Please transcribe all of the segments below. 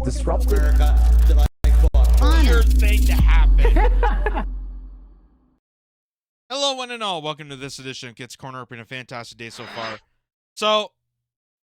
disruptive. Weird thing to happen. Hello, one and all. Welcome to this edition of Kitz Corner. Been a fantastic day so far. So,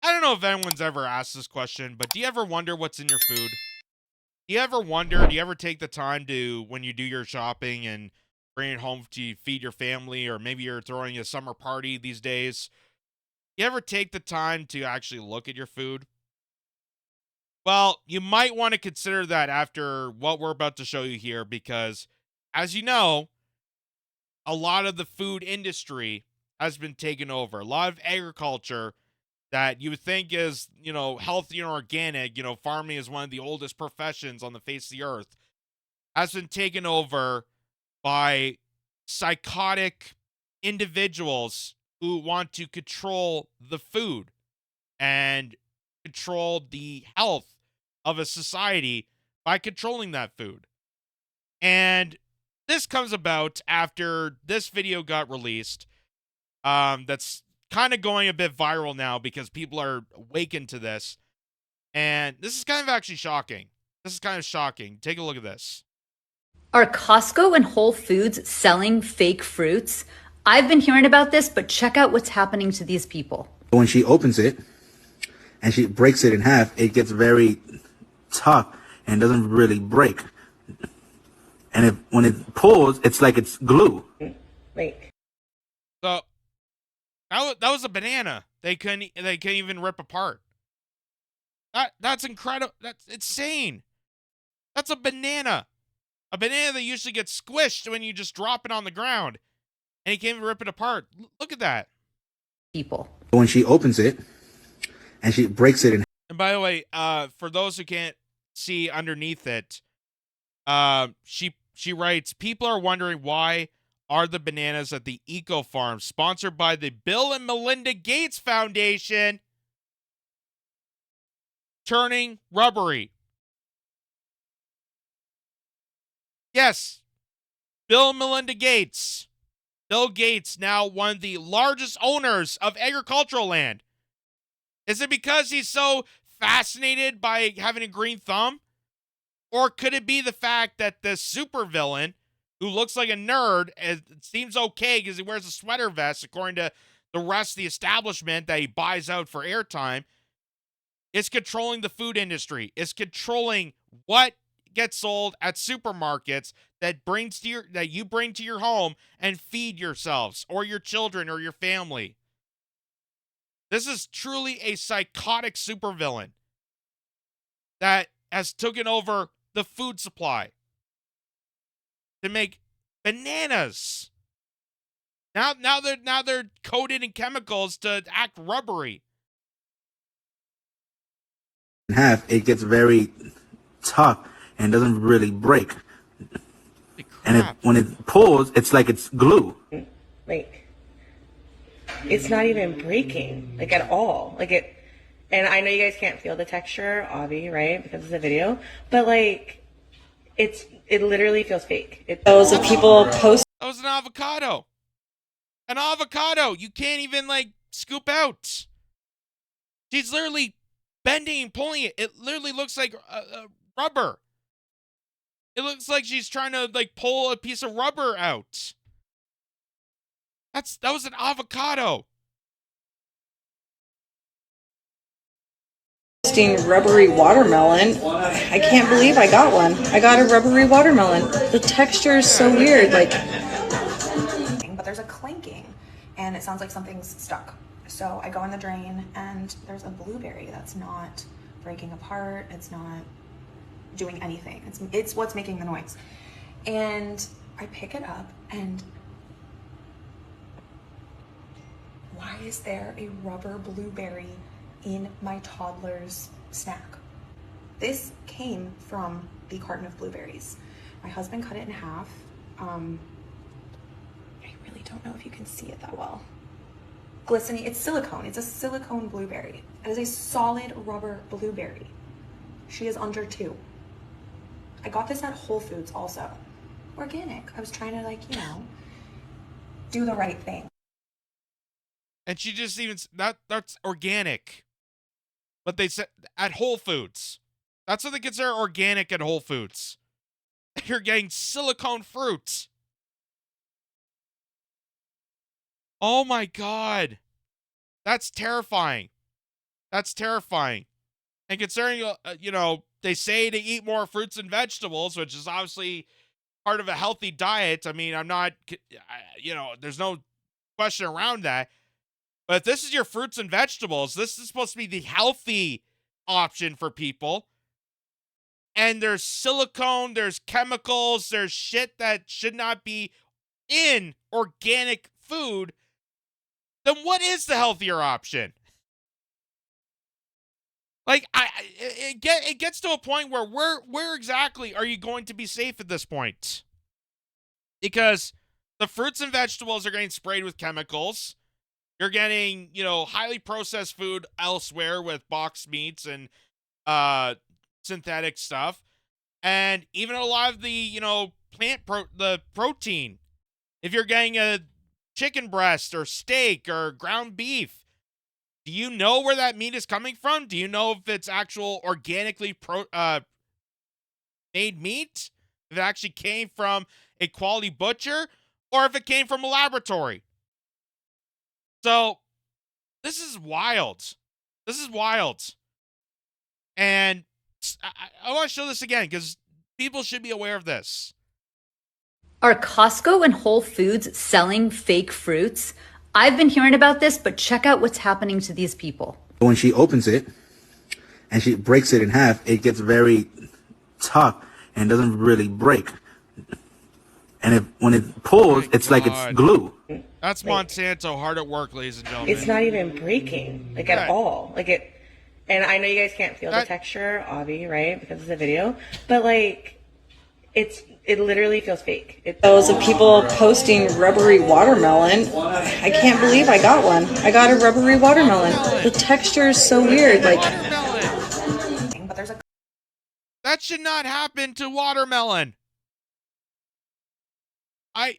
I don't know if anyone's ever asked this question, but do you ever wonder what's in your food? Do you ever take the time to, when you do your shopping and bring it home to feed your family, or maybe you're throwing a summer party these days, you ever take the time to actually look at your food? Well, you might want to consider that after what we're about to show you here, because as you know, a lot of the food industry has been taken over. A lot of agriculture that you would think is, healthy and organic, farming is one of the oldest professions on the face of the earth, has been taken over by psychotic individuals who want to control the food and control the health of a society by controlling that food. And this comes about after this video got released. That's kind of going a bit viral now because people are awakened to this. And this is kind of actually shocking. This is kind of shocking. Take a look at this. Are Costco and Whole Foods selling fake fruits? I've been hearing about this, but check out what's happening to these people. When she opens it and she breaks it in half, it gets very tough and doesn't really break. And when it pulls, it's like it's glue. Wait. So that was a banana. They couldn't even rip apart. That's incredible. That's insane. That's a banana. A banana that usually gets squished when you just drop it on the ground. And you can't even rip it apart. Look at that. People. When she opens it and she breaks it in. And by the way, for those who can't see underneath it, she writes, people are wondering why are the bananas at the Eco Farm, sponsored by the Bill and Melinda Gates Foundation, turning rubbery. Yes, Bill and Melinda Gates. Bill Gates, now one of the largest owners of agricultural land. Is it because he's so fascinated by having a green thumb? Or could it be the fact that the supervillain, who looks like a nerd, it seems okay because he wears a sweater vest, according to the rest of the establishment that he buys out for airtime, is controlling the food industry, is controlling what gets sold at supermarkets that you bring to your home and feed yourselves or your children or your family. This is truly a psychotic supervillain that has taken over the food supply to make bananas. Now they're coated in chemicals to act rubbery. In half, it gets very tough and doesn't really break. And when it pulls, it's like it's glue. Like, it's not even breaking, like, at all. Like, it, and I know you guys can't feel the texture, Avi, right? Because it's a video. But, like, it literally feels fake. Those of people post. That was an avocado. An avocado. You can't even, scoop out. She's literally bending and pulling it. It literally looks like rubber. It looks like she's trying to, pull a piece of rubber out. That was an avocado. Rubbery watermelon. I can't believe I got one. I got a rubbery watermelon. The texture is so weird. But there's a clanking, and it sounds like something's stuck. So I go in the drain, and there's a blueberry that's not breaking apart. It's not doing anything. It's what's making the noise. And I pick it up, and why is there a rubber blueberry in my toddler's snack? This came from the carton of blueberries. My husband cut it in half. I really don't know if you can see it that well. Glistening, it's silicone. It's a silicone blueberry. It is a solid rubber blueberry. She is under 2. I got this at Whole Foods also. Organic. I was trying to do the right thing. And she just even, that's organic. But they said at Whole Foods. That's what they consider organic at Whole Foods. You're getting silicone fruits. Oh my God. That's terrifying. That's terrifying. And considering, they say to eat more fruits and vegetables, which is obviously part of a healthy diet. I mean, there's no question around that. But if this is your fruits and vegetables, this is supposed to be the healthy option for people. And there's silicone, there's chemicals, there's shit that should not be in organic food. Then what is the healthier option? Like, it gets to a point where where exactly are you going to be safe at this point? Because the fruits and vegetables are getting sprayed with chemicals. You're getting, highly processed food elsewhere with boxed meats and synthetic stuff. And even a lot of the, the protein. If you're getting a chicken breast or steak or ground beef, do you know where that meat is coming from? Do you know if it's actual organically made meat? If it actually came from a quality butcher or if it came from a laboratory? So this is wild. This is wild. And I want to show this again because people should be aware of this. Are Costco and Whole Foods selling fake fruits? I've been hearing about this, but check out what's happening to these people. When she opens it and she breaks it in half, it gets very tough and doesn't really break. And when it pulls, it's like it's glue. That's Monsanto hard at work, ladies and gentlemen. It's not even breaking, at all. And I know you guys can't feel the texture, Avi, right? Because it's a video. But, it literally feels fake. Those of people posting rubbery watermelon. I can't believe I got one. I got a rubbery watermelon. The texture is so weird. That should not happen to watermelon. I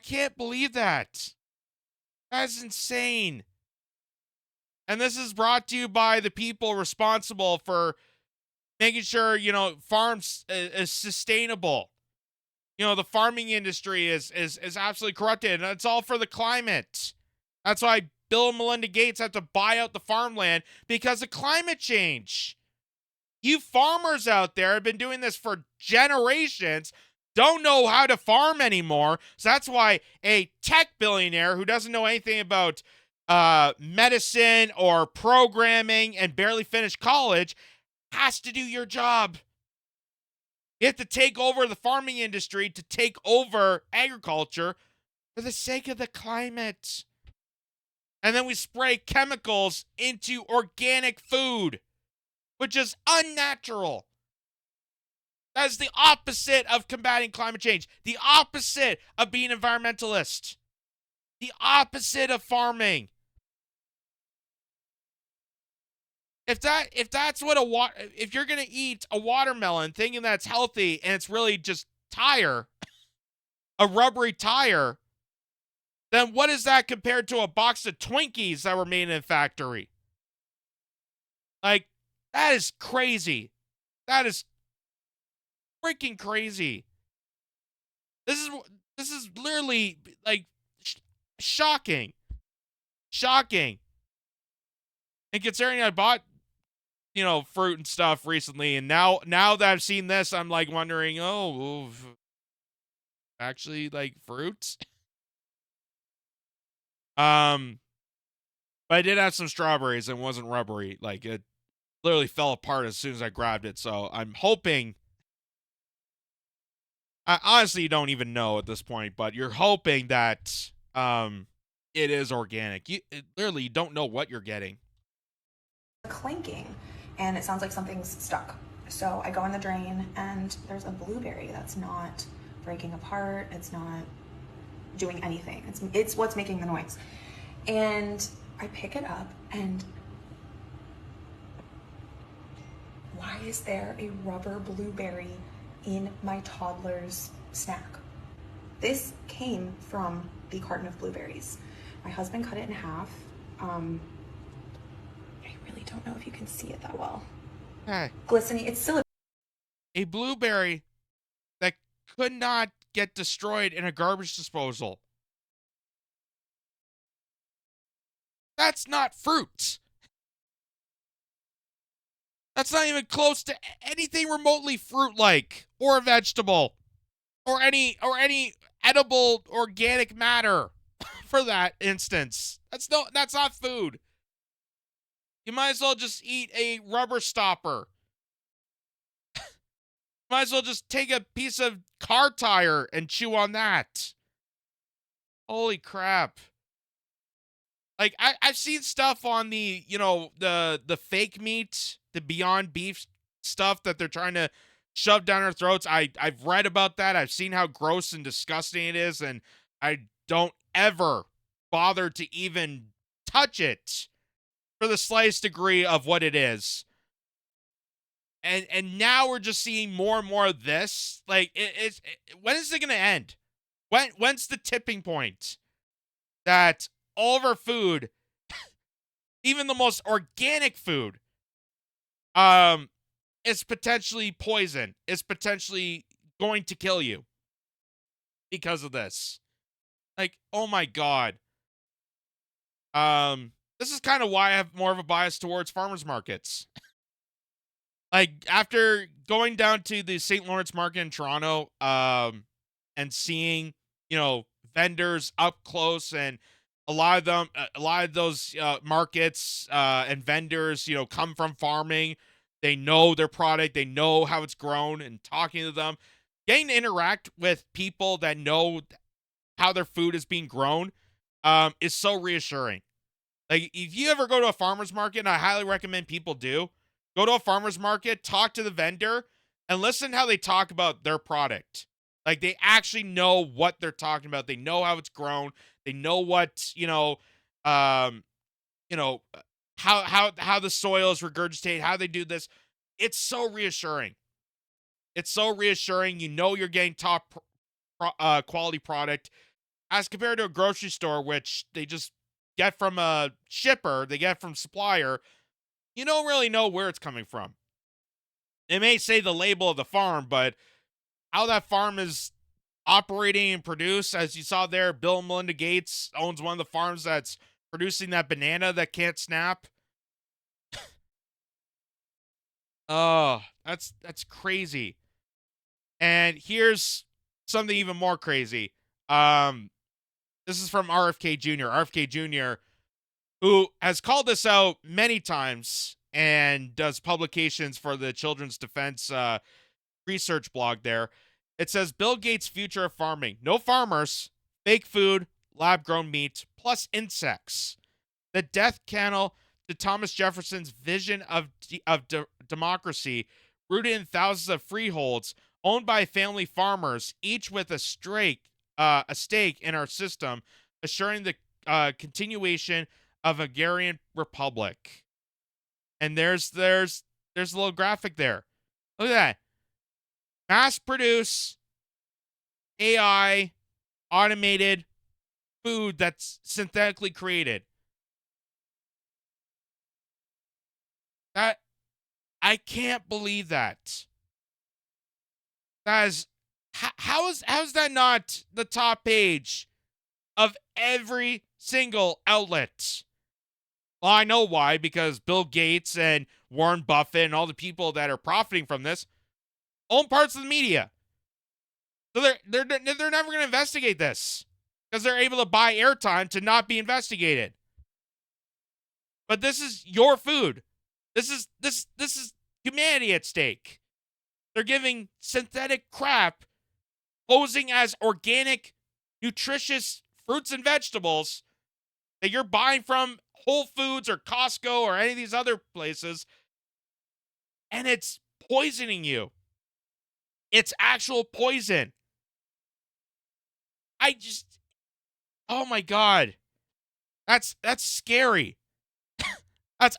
can't believe that. That's insane. And this is brought to you by the people responsible for making sure, farms is sustainable. The farming industry is absolutely corrupted, and it's all for the climate. That's why Bill and Melinda Gates have to buy out the farmland because of climate change. You farmers out there have been doing this for generations, don't know how to farm anymore. So that's why a tech billionaire who doesn't know anything about medicine or programming and barely finished college has to do your job. You have to take over the farming industry to take over agriculture for the sake of the climate. And then we spray chemicals into organic food, which is unnatural. That is the opposite of combating climate change. The opposite of being environmentalist. The opposite of farming. If you're gonna eat a watermelon thinking that's healthy and it's really just tire, a rubbery tire, then what is that compared to a box of Twinkies that were made in a factory? That is crazy. That is freaking crazy. This is literally shocking. And considering I bought fruit and stuff recently, and now that I've seen this, I'm wondering, actually fruits. But I did have some strawberries and it wasn't rubbery. It literally fell apart as soon as I grabbed it. So I'm hoping. I honestly don't even know at this point, but you're hoping that it is organic. You literally don't know what you're getting. Clanking, and it sounds like something's stuck. So I go in the drain and there's a blueberry that's not breaking apart. It's not doing anything. It's what's making the noise. And I pick it up, and why is there a rubber blueberry in my toddler's snack? This came from the carton of blueberries. My husband cut it in half. I really don't know if you can see it that well. Okay. Glistening, it's silicone. A blueberry that could not get destroyed in a garbage disposal. That's not fruit. That's not even close to anything remotely fruit-like or a vegetable or any edible organic matter for that instance. That's not food. You might as well just eat a rubber stopper. Might as well just take a piece of car tire and chew on that. Holy crap. Like, I've seen stuff on the, the fake meat, the Beyond Beef stuff that they're trying to shove down our throats. I've read about that. I've seen how gross and disgusting it is, and I don't ever bother to even touch it for the slightest degree of what it is. And now we're just seeing more and more of this. Like, when is it going to end? When's the tipping point that all of our food, even the most organic food, is potentially poison, is potentially going to kill you because of this? Like, oh my God. This is kind of why I have more of a bias towards farmers markets. Like, after going down to the St. Lawrence market in Toronto, and seeing, vendors up close, and a lot of those markets and vendors, come from farming. They know their product, they know how it's grown, and talking to them, getting to interact with people that know how their food is being grown, is so reassuring. Like, if you ever go to a farmer's market, and I highly recommend people do, go to a farmer's market, talk to the vendor, and listen how they talk about their product. Like, they actually know what they're talking about. They know how it's grown. They know what, how the soil is regurgitated, how they do this. It's so reassuring. It's so reassuring. You know you're getting top quality product as compared to a grocery store, which they just get from a shipper, they get from supplier. You don't really know where it's coming from. It may say the label of the farm, but how that farm is operating and produced, as you saw there, Bill and Melinda Gates owns one of the farms that's producing that banana that can't snap. Oh, that's crazy. And here's something even more crazy. This is from RFK Jr. RFK Jr., who has called this out many times and does publications for the Children's Defense research blog there. It says, Bill Gates' future of farming. No farmers, fake food, lab-grown meat, plus insects. The death candle to Thomas Jefferson's vision of democracy, rooted in thousands of freeholds owned by family farmers, each with a stake in our system, assuring the continuation of agrarian republic. And there's a little graphic there. Look at that. Mass produce AI automated food that's synthetically created. That, I can't believe that. That is, how is that not the top page of every single outlet? Well, I know why, because Bill Gates and Warren Buffett and all the people that are profiting from this own parts of the media. So they're never going to investigate this because they're able to buy airtime to not be investigated. But this is your food. This is humanity at stake. They're giving synthetic crap posing as organic, nutritious fruits and vegetables that you're buying from Whole Foods or Costco or any of these other places, and it's poisoning you. It's actual poison. Oh my God. That's scary. That's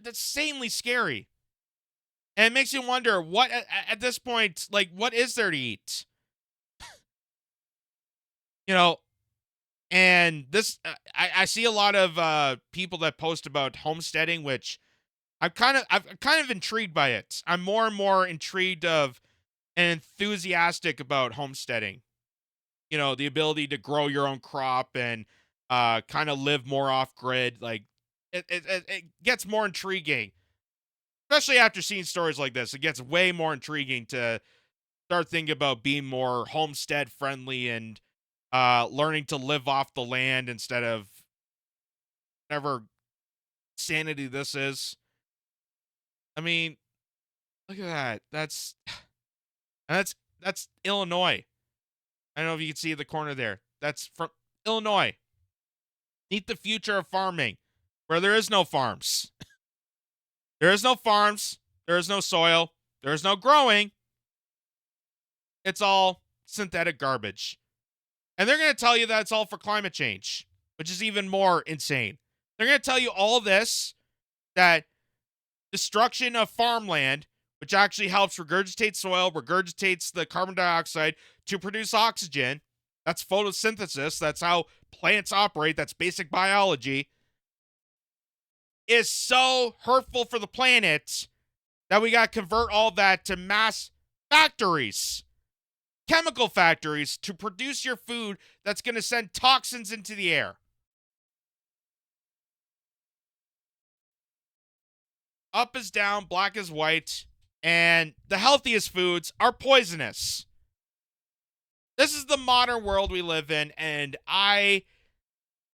insanely scary. And it makes you wonder, what at this point, like, what is there to eat? And this, I see a lot of people that post about homesteading, which I'm kind of intrigued by it. I'm more and more intrigued of and enthusiastic about homesteading. You know, the ability to grow your own crop and kind of live more off grid. Like it gets more intriguing, especially after seeing stories like this. It gets way more intriguing to start thinking about being more homestead friendly and learning to live off the land instead of whatever sanity this is. I mean, look at that. That's Illinois. I don't know if you can see the corner there. That's from Illinois. Meet the future of farming, where there is no farms. There is no farms. There is no soil. There is no growing. It's all synthetic garbage. And they're going to tell you that it's all for climate change, which is even more insane. They're going to tell you all this, that destruction of farmland, which actually helps regurgitate soil, regurgitates the carbon dioxide to produce oxygen. That's photosynthesis. That's how plants operate. That's basic biology. Is so hurtful for the planet that we got to convert all that to mass factories, chemical factories, to produce your food that's going to send toxins into the air. Up is down, black is white, and the healthiest foods are poisonous. This is the modern world we live in, and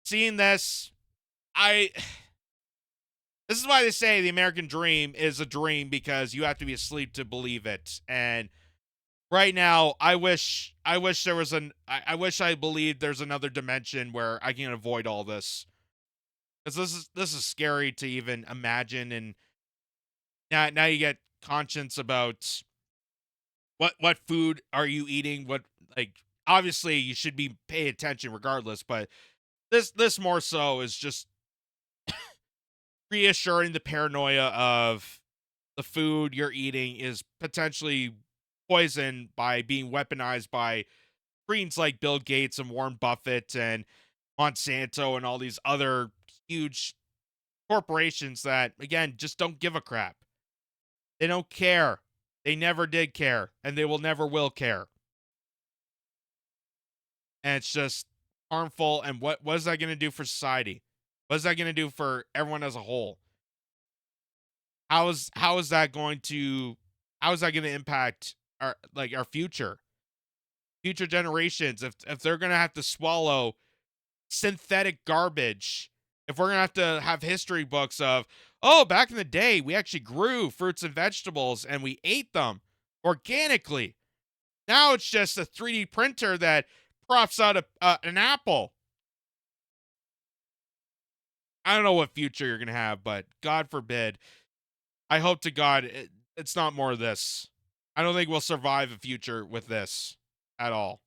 seeing this, this is why they say the American dream is a dream, because you have to be asleep to believe it. And right now, I wish there was I wish I believed there's another dimension where I can avoid all this. Because this is scary to even imagine. And now you get conscience about what food are you eating? What, like, obviously you should be paying attention regardless, but this more so is just reassuring the paranoia of the food you're eating is potentially poisoned by being weaponized by screens like Bill Gates and Warren Buffett and Monsanto and all these other huge corporations that, again, just don't give a crap. They don't care. They never did care, and they will never will care. And it's just harmful. And what is that going to do for society? What is that going to do for everyone as a whole? How is that going to impact our future generations if they're going to have to swallow synthetic garbage? If we're going to have history books of, oh, back in the day, we actually grew fruits and vegetables and we ate them organically. Now it's just a 3D printer that props out an apple. I don't know what future you're going to have, but God forbid. I hope to God it's not more of this. I don't think we'll survive a future with this at all.